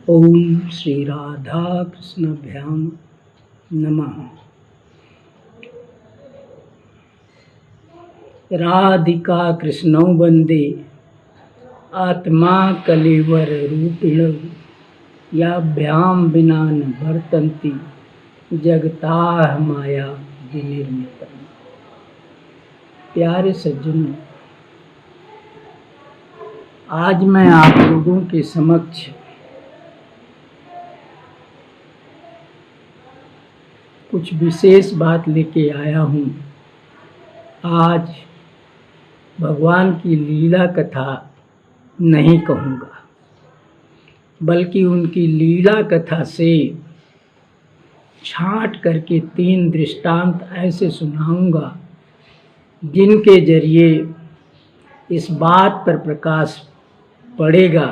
ओम श्री राधा कृष्णाभ्याम नमः। राधिका कृष्णौ वंदे आत्मा कलेवर रूपिण याभ्याम विना न वर्तन्ति जगताः माया विनिर्मितम्। प्यारे सज्जनों, आज मैं आप लोगों के समक्ष कुछ विशेष बात लेके आया हूँ। आज भगवान की लीला कथा नहीं कहूँगा, बल्कि उनकी लीला कथा से छांट करके 3 दृष्टांत ऐसे सुनाऊंगा जिनके जरिए इस बात पर प्रकाश पड़ेगा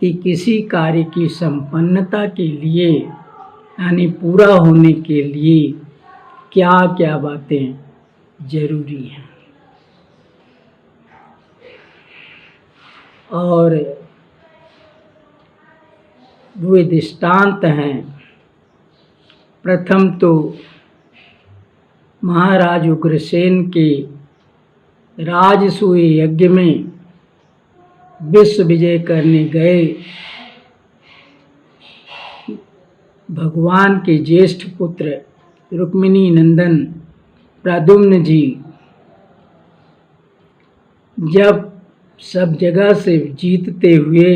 कि किसी कार्य की संपन्नता के लिए यानी पूरा होने के लिए क्या क्या बातें जरूरी हैं। और वे दृष्टांत हैं, प्रथम तो महाराज उग्रसेन के राजसूय यज्ञ में विश्व विजय करने गए भगवान के ज्येष्ठ पुत्र रुक्मिणी नंदन प्रद्युम्न जी जब सब जगह से जीतते हुए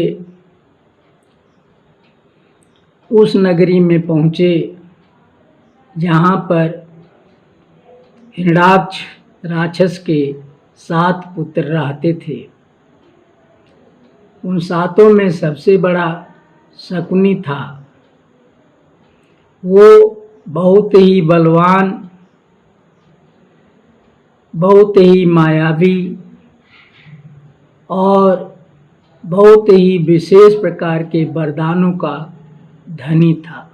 उस नगरी में पहुँचे जहाँ पर हिरण्याक्ष राक्षस के 7 पुत्र रहते थे। उन 7 में सबसे बड़ा शकुनी था। वो बहुत ही बलवान, बहुत ही मायावी और बहुत ही विशेष प्रकार के वरदानों का धनी था।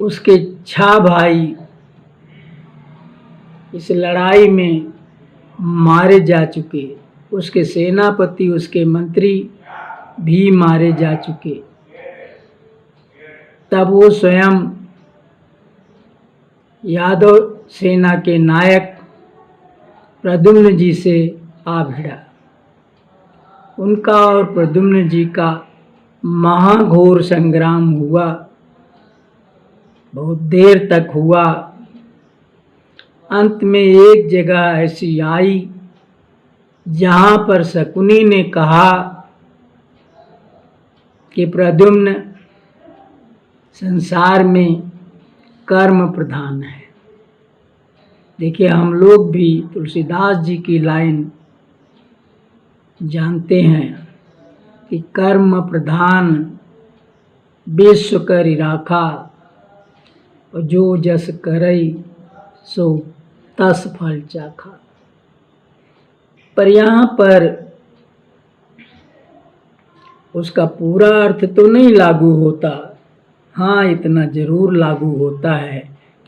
उसके 6 भाई इस लड़ाई में मारे जा चुके, उसके सेनापति, उसके मंत्री भी मारे जा चुके। तब वो स्वयं यादव सेना के नायक प्रद्युम्न जी से आ भिड़ा। उनका और प्रद्युम्न जी का महाघोर संग्राम हुआ, बहुत देर तक हुआ। अंत में एक जगह ऐसी आई जहाँ पर शकुनी ने कहा कि प्रद्युम्न, संसार में कर्म प्रधान है। देखिए, हम लोग भी तुलसीदास जी की लाइन जानते हैं कि कर्म प्रधान विश्व करि राखा और जो जस करई सो तस फल चाखा। पर यहाँ पर उसका पूरा अर्थ तो नहीं लागू होता। हाँ, इतना जरूर लागू होता है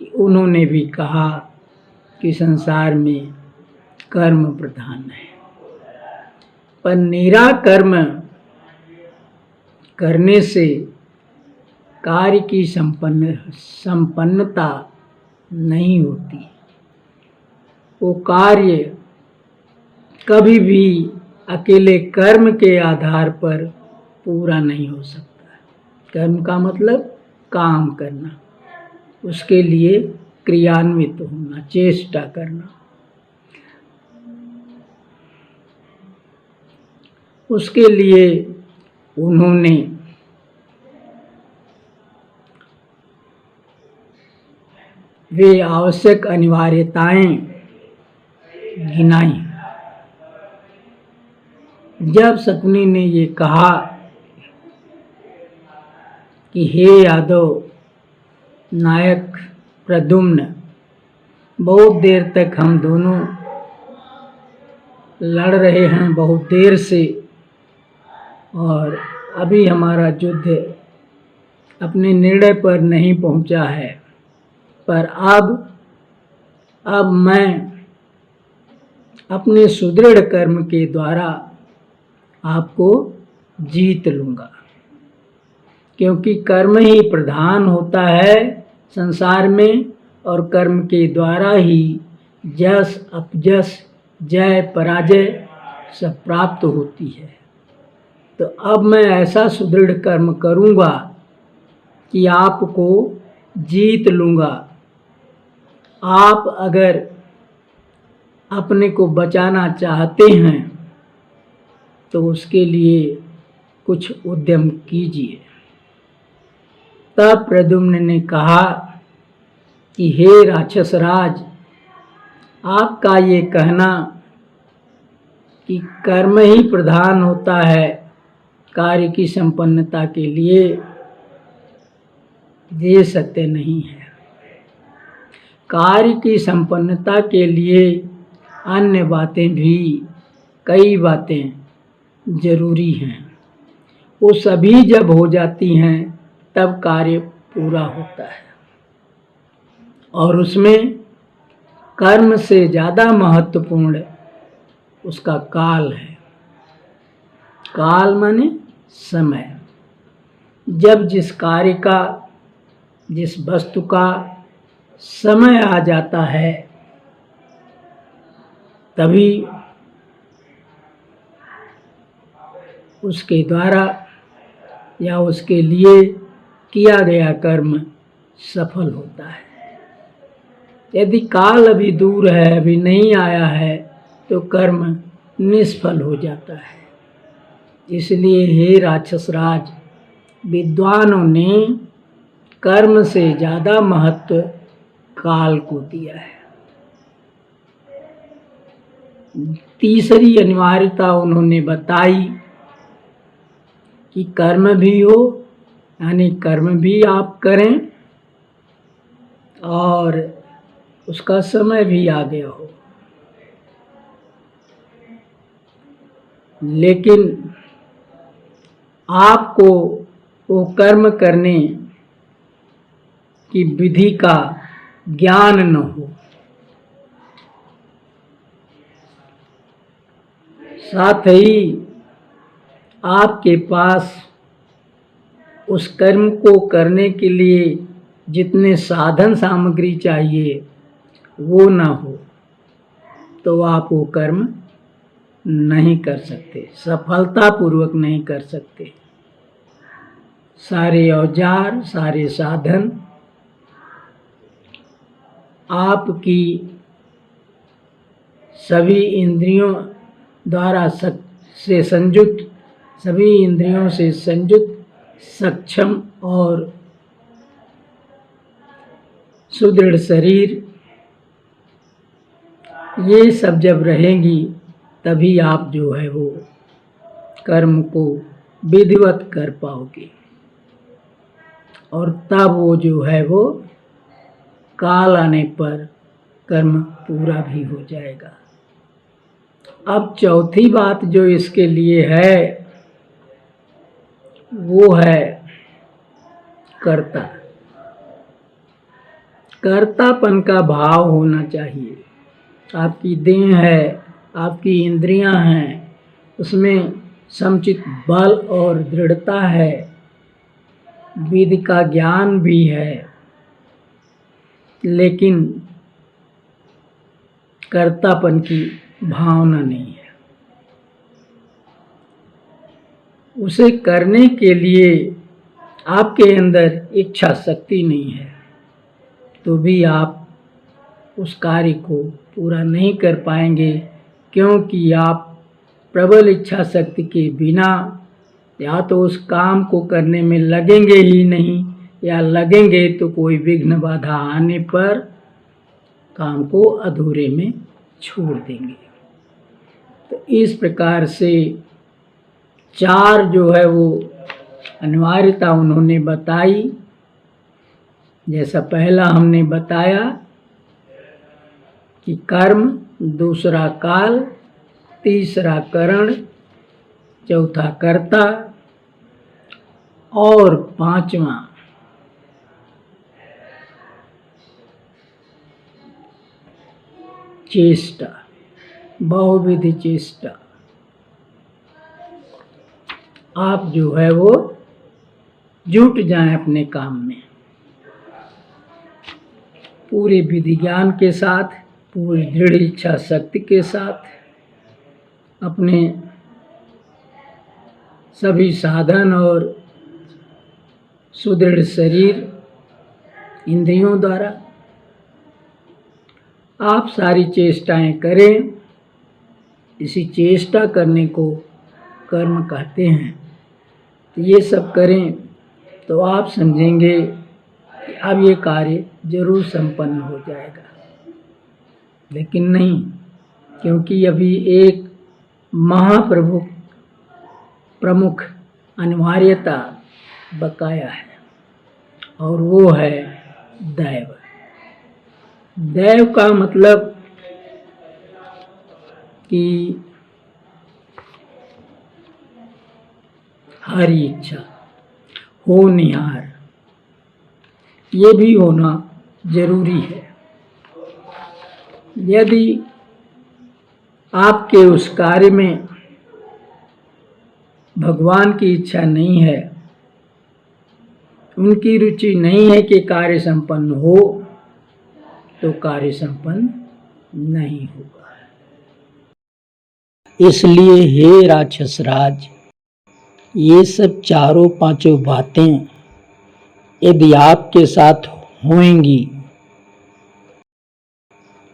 कि उन्होंने भी कहा कि संसार में कर्म प्रधान है, पर निरा कर्म करने से कार्य की संपन्नता नहीं होती। वो कार्य कभी भी अकेले कर्म के आधार पर पूरा नहीं हो सकता। कर्म का मतलब काम करना, उसके लिए क्रियान्वित होना, चेष्टा करना। उसके लिए उन्होंने वे आवश्यक अनिवार्यताएं गिनाई। जब शकुनी ने ये कहा कि हे यादव नायक प्रद्युम्न, बहुत देर तक हम दोनों लड़ रहे हैं, बहुत देर से, और अभी हमारा युद्ध अपने निर्णय पर नहीं पहुंचा है, पर अब मैं अपने सुदृढ़ कर्म के द्वारा आपको जीत लूँगा, क्योंकि कर्म ही प्रधान होता है संसार में और कर्म के द्वारा ही यश अपयश जय पराजय सब प्राप्त होती है। तो अब मैं ऐसा सुदृढ़ कर्म करूँगा कि आपको जीत लूँगा। आप अगर अपने को बचाना चाहते हैं तो उसके लिए कुछ उद्यम कीजिए। तब प्रद्युम्न ने कहा कि हे राक्षस राज, आपका ये कहना कि कर्म ही प्रधान होता है कार्य की संपन्नता के लिए, ये सत्य नहीं है। कार्य की संपन्नता के लिए अन्य बातें भी, कई बातें जरूरी हैं। वो सभी जब हो जाती हैं तब कार्य पूरा होता है। और उसमें कर्म से ज़्यादा महत्वपूर्ण उसका काल है। काल माने समय। जब जिस कार्य का, जिस वस्तु का समय आ जाता है तभी उसके द्वारा या उसके लिए किया गया कर्म सफल होता है। यदि काल अभी दूर है, अभी नहीं आया है, तो कर्म निष्फल हो जाता है। इसलिए हे राक्षस राज, विद्वानों ने कर्म से ज़्यादा महत्व काल को दिया है। तीसरी अनिवार्यता उन्होंने बताई कि कर्म भी हो, यानी कर्म भी आप करें और उसका समय भी आ गया हो। लेकिन आपको वो कर्म करने की विधि का ज्ञान न हो, साथ ही आपके पास उस कर्म को करने के लिए जितने साधन सामग्री चाहिए वो ना हो, तो आप वो कर्म नहीं कर सकते, सफलतापूर्वक नहीं कर सकते। सारे औजार, सारे साधन आपकी सभी इंद्रियों द्वारा से संयुक्त, सभी इंद्रियों से संयुक्त सक्षम और सुदृढ़ शरीर, ये सब जब रहेंगी तभी आप जो है वो कर्म को विधिवत कर पाओगे और तब वो जो है वो काल आने पर कर्म पूरा भी हो जाएगा। अब चौथी बात जो इसके लिए है वो है कर्ता। कर्तापन का भाव होना चाहिए। आपकी देह है, आपकी इंद्रियां हैं, उसमें समुचित बल और दृढ़ता है, विधि का ज्ञान भी है, लेकिन कर्तापन की भावना नहीं है। उसे करने के लिए आपके अंदर इच्छा शक्ति नहीं है, तो भी आप उस कार्य को पूरा नहीं कर पाएंगे, क्योंकि आप प्रबल इच्छा शक्ति के बिना या तो उस काम को करने में लगेंगे ही नहीं, या लगेंगे तो कोई विघ्न बाधा आने पर काम को अधूरे में छोड़ देंगे। तो इस प्रकार से चार जो है वो अनिवार्यता उन्होंने बताई। जैसा पहला हमने बताया कि कर्म, दूसरा काल, तीसरा करण, चौथा कर्ता और पांचवा चेष्टा, बहुविधि चेष्टा। आप जो है वो जुट जाएं अपने काम में, पूरे विधि ज्ञान के साथ, पूरी दृढ़ इच्छा शक्ति के साथ, अपने सभी साधन और सुदृढ़ शरीर इंद्रियों द्वारा आप सारी चेष्टाएं करें। इसी चेष्टा करने को कर्म कहते हैं। तो ये सब करें तो आप समझेंगे कि अब ये कार्य जरूर संपन्न हो जाएगा। लेकिन नहीं, क्योंकि अभी एक प्रमुख अनिवार्यता बकाया है, और वो है दैव। दैव का मतलब कि हरि इच्छा, होनहार, ये भी होना जरूरी है। यदि आपके उस कार्य में भगवान की इच्छा नहीं है, उनकी रुचि नहीं है कि कार्य संपन्न हो, तो कार्य संपन्न नहीं होगा। इसलिए हे राक्षस राज, ये सब चारों पांचों बातें यदि आपके साथ होंगी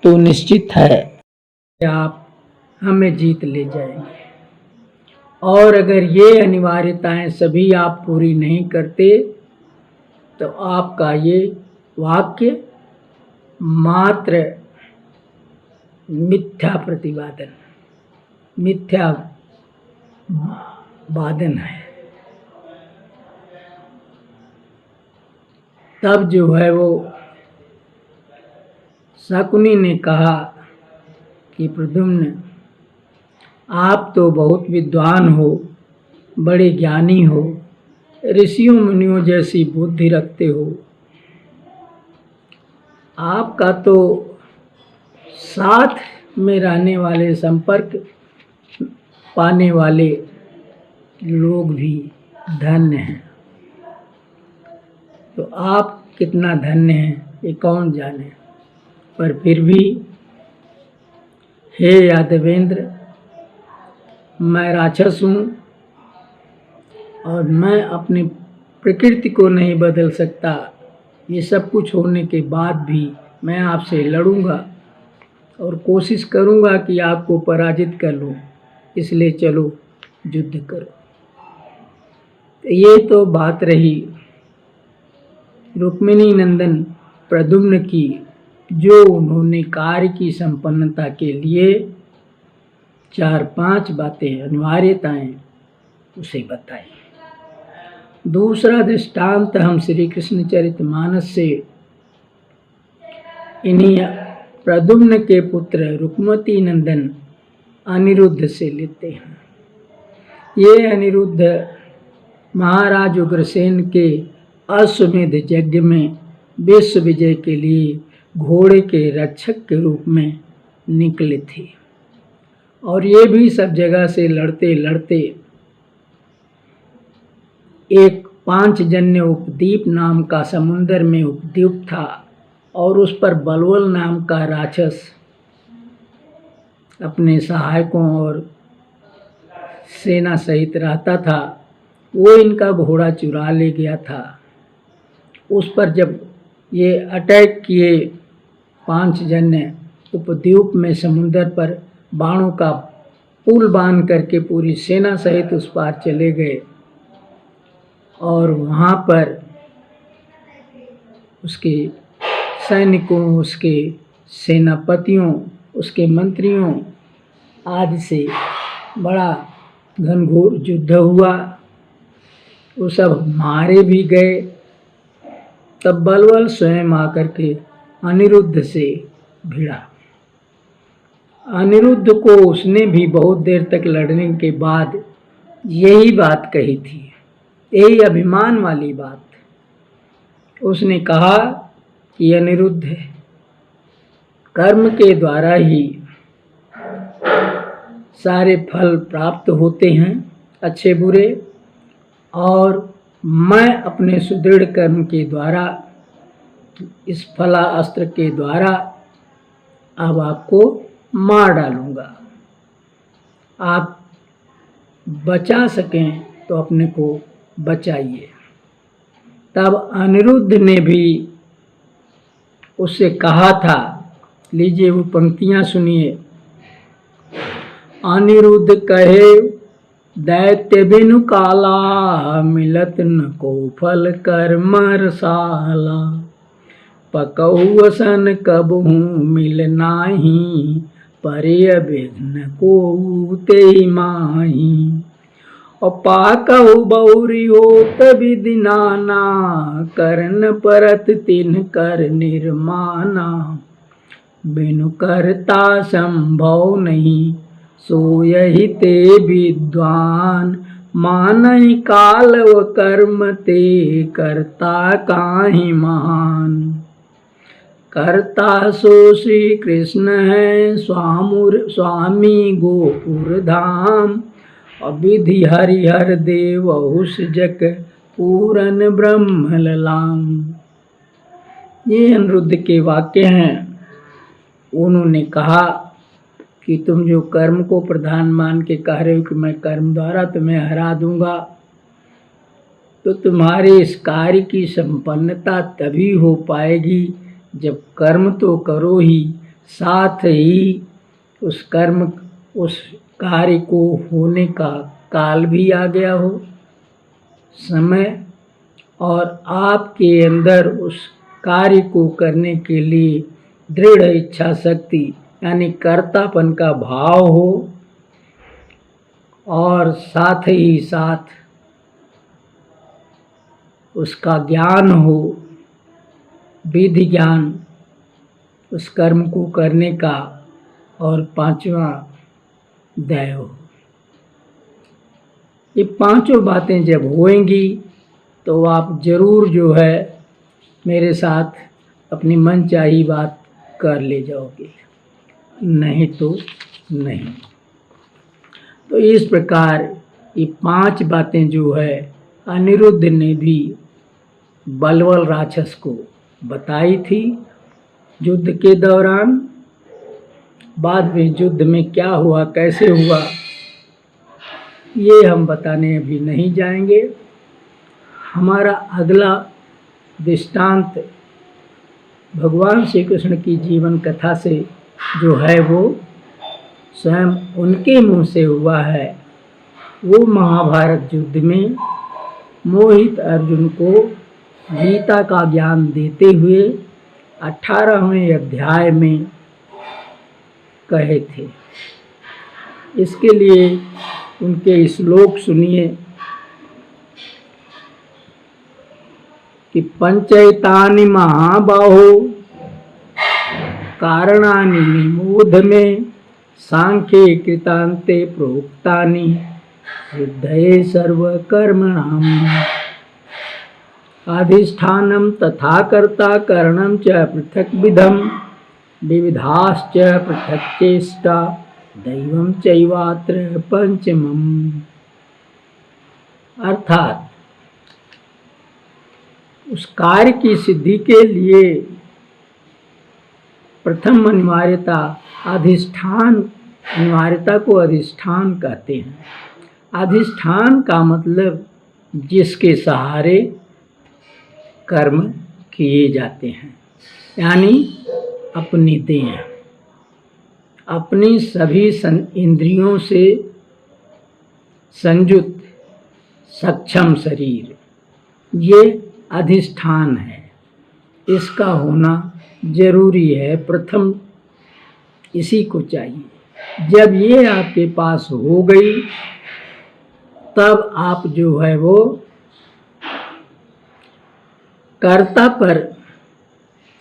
तो निश्चित है कि आप हमें जीत ले जाएंगे। और अगर ये अनिवार्यताएं सभी आप पूरी नहीं करते तो आपका ये वाक्य मात्र मिथ्या प्रतिपादन, मिथ्या वादन है। तब जो है वो शकुनी ने कहा कि प्रद्युम्न, आप तो बहुत विद्वान हो, बड़े ज्ञानी हो, ऋषियों मुनियों जैसी बुद्धि रखते हो, आपका तो साथ में रहने वाले, संपर्क पाने वाले लोग भी धन्य हैं। तो आप कितना धन्य हैं ये कौन जाने। पर फिर भी हे यादवेंद्र, मैं राक्षस हूँ और मैं अपनी प्रकृति को नहीं बदल सकता। ये सब कुछ होने के बाद भी मैं आपसे लड़ूंगा और कोशिश करूंगा कि आपको पराजित कर लूं। इसलिए चलो युद्ध करो। ये तो बात रही रुक्मिणी नंदन प्रद्युम्न की, जो उन्होंने कार्य की संपन्नता के लिए 4-5 बातें, अनिवार्यताएं उसे बताई। दूसरा दृष्टांत हम श्री कृष्णचरितमानस से इन्हीं प्रद्युम्न के पुत्र रुक्मती नंदन अनिरुद्ध से लेते हैं। ये अनिरुद्ध महाराज उग्रसेन के अश्वमेध यज्ञ में विश्व विजय के लिए घोड़े के रक्षक के रूप में निकले थे, और ये भी सब जगह से लड़ते लड़ते एक पांचजन्य उपद्वीप नाम का समुंदर में उपद्वीप था, और उस पर बलवल नाम का राक्षस अपने सहायकों और सेना सहित रहता था। वो इनका घोड़ा चुरा ले गया था। उस पर जब ये अटैक किए, पांचजन्य उपद्वीप में समुंदर पर बाणों का पुल बांध करके पूरी सेना सहित उस पार चले गए, और वहाँ पर उसके सैनिकों, उसके सेनापतियों, उसके मंत्रियों आदि से बड़ा घनघोर युद्ध हुआ। वो सब मारे भी गए। तब बलवल स्वयं आकर के अनिरुद्ध से भिड़ा। अनिरुद्ध को उसने भी बहुत देर तक लड़ने के बाद यही बात कही थी, यही अभिमान वाली बात। उसने कहा कि अनिरुद्ध, कर्म के द्वारा ही सारे फल प्राप्त होते हैं, अच्छे बुरे। और मैं अपने सुदृढ़ कर्म के द्वारा, इस फला अस्त्र के द्वारा अब आपको मार डालूंगा। आप बचा सकें तो अपने को बचाइए। तब अनिरुद्ध ने भी उससे कहा था, लीजिए वो पंक्तियां सुनिए। अनिरुद्ध कहे दैत्य बिनु काला, मिलत न को फल कर मरसाला। पकहु असन कबहू मिल नाही, परे विघ्न को ते माही। और पाकहु बहुरी होत विधि नाना, करन परत तिन्ह कर निर्माना। बिनु करता संभव नहीं, सोयहि ते विद्वान। मानहि काल व कर्म ते, करता काहि महान। करता सो श्री कृष्ण है, स्वामी गोपुर धाम। विधि हरिहर देव जक, पूरन ब्रह्म ललाम। ये अनिरुद्ध के वाक्य हैं। उन्होंने कहा कि तुम जो कर्म को प्रधान मान के कह रहे हो कि मैं कर्म द्वारा तुम्हें हरा दूंगा, तो तुम्हारे इस कार्य की संपन्नता तभी हो पाएगी जब कर्म तो करो ही, साथ ही उस कर्म, उस कार्य को होने का काल भी आ गया हो, समय, और आपके अंदर उस कार्य को करने के लिए दृढ़ इच्छा शक्ति यानी कर्तापन का भाव हो, और साथ ही साथ उसका ज्ञान हो, विधि ज्ञान उस कर्म को करने का, और पांचवा दया हो। ये पांचों बातें जब होएंगी तो आप जरूर जो है मेरे साथ अपनी मनचाही बात कर ले जाओगे, नहीं तो नहीं। तो इस प्रकार ये पांच बातें जो है अनिरुद्ध ने भी बलवल राक्षस को बताई थी युद्ध के दौरान। बाद में युद्ध में क्या हुआ, कैसे हुआ, ये हम बताने अभी नहीं जाएंगे। हमारा अगला दृष्टांत भगवान श्री कृष्ण की जीवन कथा से जो है वो स्वयं उनके मुंह से हुआ है। वो महाभारत युद्ध में मोहित अर्जुन को गीता का ज्ञान देते हुए 18वें अध्याय में कहे थे। इसके लिए उनके श्लोक सुनिए कि पंचैतानि महाबाहो, कारणानि निमोध में, सांख्ये कृतान्ते प्रोक्तानि, सिद्धये सर्वकर्मणाम्। अधिष्ठानं तथा कर्ता करणं च पृथक् विधम्, विविधाश्च पृथक् चेष्टा, दैवं चैवात्र पंचमम्। अर्थात उस कार्य की सिद्धि के लिए प्रथम अनिवार्यता अधिष्ठान, अनिवार्यता को अधिष्ठान कहते हैं। अधिष्ठान का मतलब जिसके सहारे कर्म किए जाते हैं, यानी अपनी देह, अपनी सभी इंद्रियों से संयुक्त सक्षम शरीर, ये अधिष्ठान है। इसका होना जरूरी है, प्रथम इसी को चाहिए। जब ये आपके पास हो गई तब आप जो है वो कर्ता पर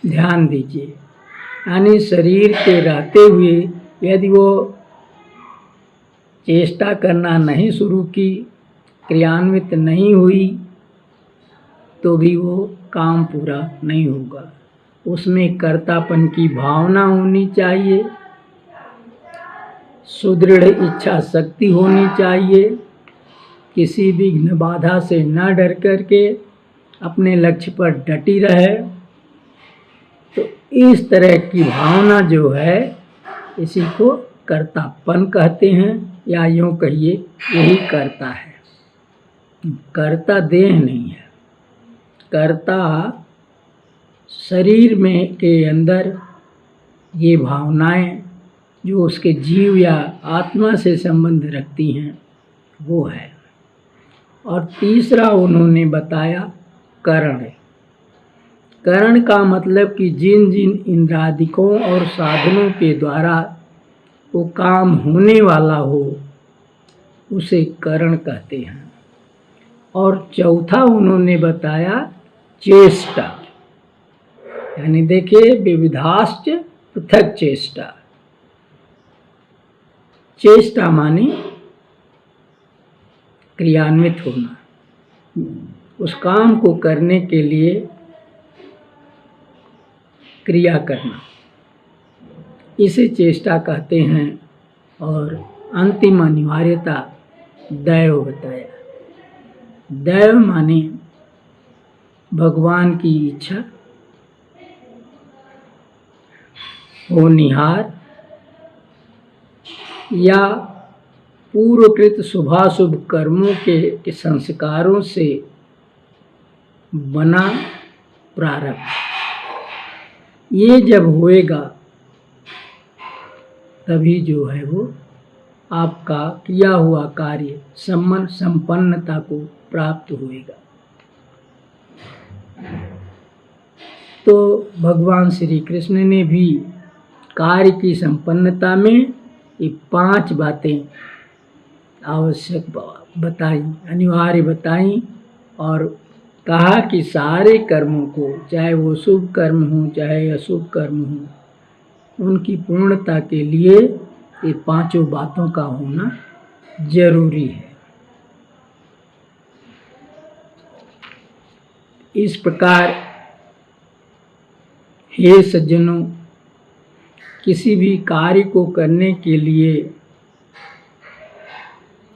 ध्यान दीजिए, यानी शरीर के रहते हुए यदि वो चेष्टा करना नहीं शुरू की, क्रियान्वित नहीं हुई, तो भी वो काम पूरा नहीं होगा। उसमें कर्तापन की भावना होनी चाहिए, सुदृढ़ इच्छा शक्ति होनी चाहिए, किसी विघ्न बाधा से न डर करके अपने लक्ष्य पर डटी रहे। तो इस तरह की भावना जो है इसी को कर्तापन कहते हैं, या यूँ कहिए यही कर्ता है। कर्ता देह नहीं है, कर्ता शरीर में के अंदर ये भावनाएं जो उसके जीव या आत्मा से संबंध रखती हैं वो है। और तीसरा उन्होंने बताया करण। करण का मतलब कि जिन जिन इंद्रादिकों और साधनों के द्वारा वो काम होने वाला हो उसे करण कहते हैं। और चौथा उन्होंने बताया चेष्टा, यानी देखिए विविधाश्च पृथक चेष्टा। चेष्टा माने क्रियान्वित होना, उस काम को करने के लिए क्रिया करना, इसे चेष्टा कहते हैं। और अंतिम अनिवार्यता दैव बताया। दैव माने भगवान की इच्छा, होनिहार या पूर्वकृत शुभाशुभ कर्मों के संस्कारों से बना प्रारब्ध, ये जब होएगा तभी जो है वो आपका किया हुआ कार्य संपन्नता को प्राप्त होएगा। तो भगवान श्री कृष्ण ने भी कार्य की संपन्नता में ये 5 बातें आवश्यक बताई, अनिवार्य बताई, और कहा कि सारे कर्मों को, चाहे वो शुभ कर्म हो चाहे अशुभ कर्म हो, उनकी पूर्णता के लिए ये 5 बातों का होना जरूरी है। इस प्रकार हे सज्जनों, किसी भी कार्य को करने के लिए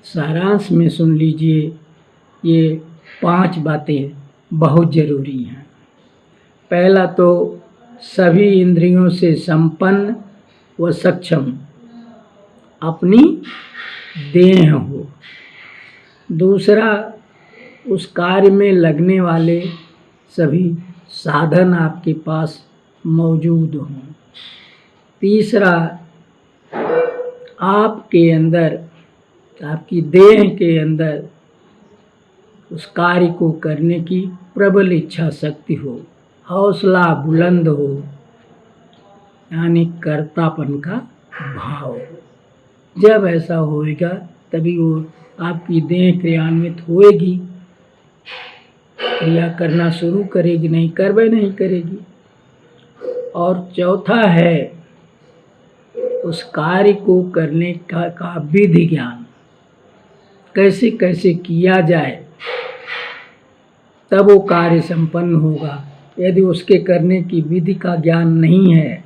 सारांश में सुन लीजिए, ये 5 बातें बहुत जरूरी हैं। पहला तो सभी इंद्रियों से संपन्न व सक्षम अपनी देह हो। दूसरा, उस कार्य में लगने वाले सभी साधन आपके पास मौजूद हों। तीसरा, आपके अंदर, आपकी देह के अंदर उस कार्य को करने की प्रबल इच्छा शक्ति हो, हौसला बुलंद हो, यानी कर्तापन का भाव। जब ऐसा होएगा तभी वो आपकी देह क्रियान्वित होएगी, क्रिया करना शुरू करेगी, नहीं करवे नहीं करेगी। और चौथा है उस कार्य को करने का विधि ज्ञान, कैसे कैसे किया जाए तब वो कार्य संपन्न होगा। यदि उसके करने की विधि का ज्ञान नहीं है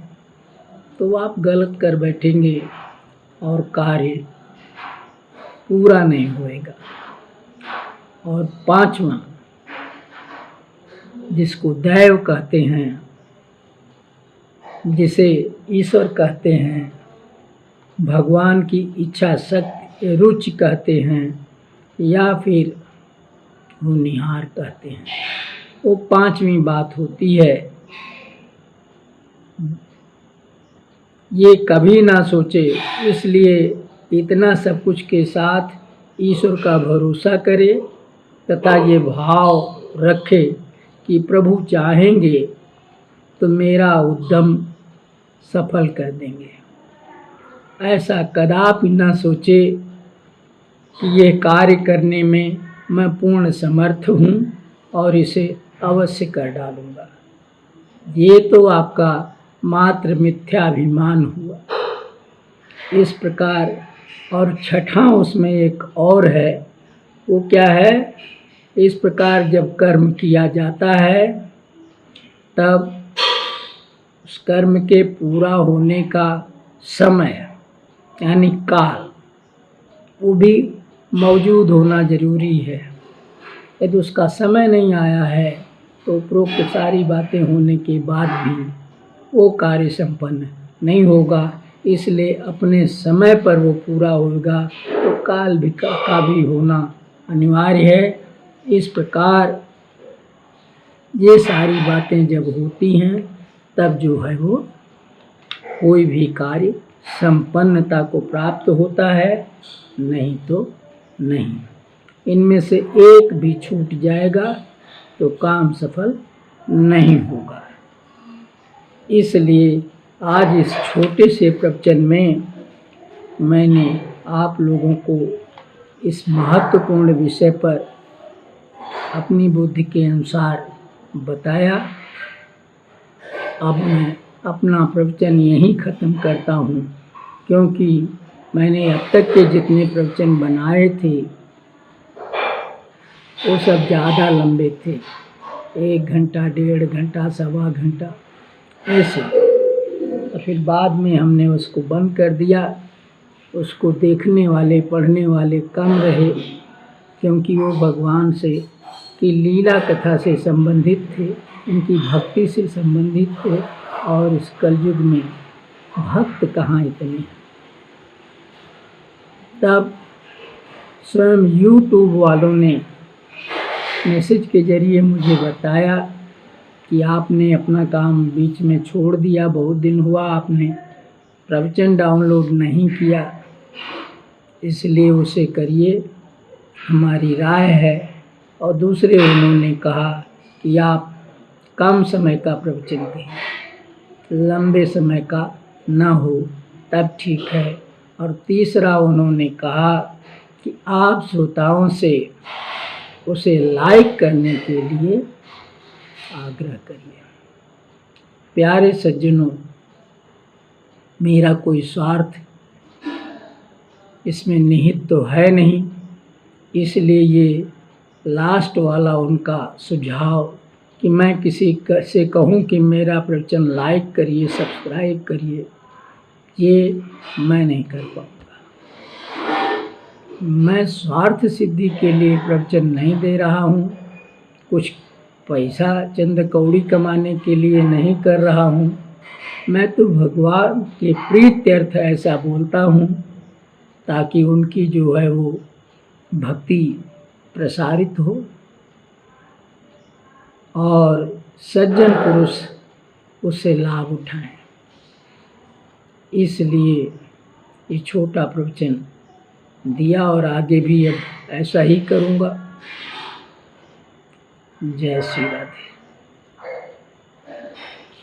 तो आप गलत कर बैठेंगे और कार्य पूरा नहीं होएगा। और 5वां, जिसको दैव कहते हैं, जिसे ईश्वर कहते हैं, भगवान की इच्छा शक्ति, रुचि कहते हैं, या फिर होनिहार कहते हैं, वो 5वीं बात होती है। ये कभी ना सोचे, इसलिए इतना सब कुछ के साथ ईश्वर का भरोसा करे तथा ये भाव रखे कि प्रभु चाहेंगे तो मेरा उद्यम सफल कर देंगे। ऐसा कदापि ना सोचे कि ये कार्य करने में मैं पूर्ण समर्थ हूँ और इसे अवश्य कर डालूँगा। ये तो आपका मात्र मिथ्याभिमान हुआ। इस प्रकार, और छठा उसमें एक और है, वो क्या है? इस प्रकार जब कर्म किया जाता है तब उस कर्म के पूरा होने का समय यानी काल वो भी मौजूद होना जरूरी है। यदि उसका समय नहीं आया है तो उपरोक्त सारी बातें होने के बाद भी वो कार्य संपन्न नहीं होगा। इसलिए अपने समय पर वो पूरा होगा तो काल भी का भी होना अनिवार्य है। इस प्रकार ये सारी बातें जब होती हैं तब जो है वो कोई भी कार्य संपन्नता को प्राप्त होता है, नहीं तो नहीं। इनमें से एक भी छूट जाएगा तो काम सफल नहीं होगा। इसलिए आज इस छोटे से प्रवचन में मैंने आप लोगों को इस महत्वपूर्ण विषय पर अपनी बुद्धि के अनुसार बताया। अब मैं अपना प्रवचन यहीं ख़त्म करता हूँ, क्योंकि मैंने अब तक के जितने प्रवचन बनाए थे वो सब ज़्यादा लंबे थे, 1 घंटा, 1.5 घंटा, 1.25 घंटा ऐसे। तो फिर बाद में हमने उसको बंद कर दिया। उसको देखने वाले पढ़ने वाले कम रहे, क्योंकि वो भगवान से की लीला कथा से संबंधित थे, उनकी भक्ति से संबंधित थे। और इस कलयुग में भक्त कहाँ इतने। तब स्वयं YouTube वालों ने मैसेज के जरिए मुझे बताया कि आपने अपना काम बीच में छोड़ दिया, बहुत दिन हुआ आपने प्रवचन डाउनलोड नहीं किया, इसलिए उसे करिए, हमारी राय है। और दूसरे उन्होंने कहा कि आप कम समय का प्रवचन दें, लंबे समय का ना हो तब ठीक है। और तीसरा उन्होंने कहा कि आप श्रोताओं से उसे लाइक करने के लिए आग्रह करिए। प्यारे सज्जनों, मेरा कोई स्वार्थ इसमें निहित तो है नहीं, इसलिए ये लास्ट वाला उनका सुझाव कि मैं किसी से कहूँ कि मेरा प्रवचन लाइक करिए, सब्सक्राइब करिए, ये मैं नहीं कर पाऊँगा। मैं स्वार्थ सिद्धि के लिए प्रवचन नहीं दे रहा हूँ, कुछ पैसा चंद कौड़ी कमाने के लिए नहीं कर रहा हूँ। मैं तो भगवान के प्रीत्यर्थ ऐसा बोलता हूँ ताकि उनकी जो है वो भक्ति प्रसारित हो और सज्जन पुरुष उससे लाभ उठाएं। इसलिए ये छोटा प्रवचन दिया और आगे भी अब ऐसा ही करूँगा। जय श्री राधे।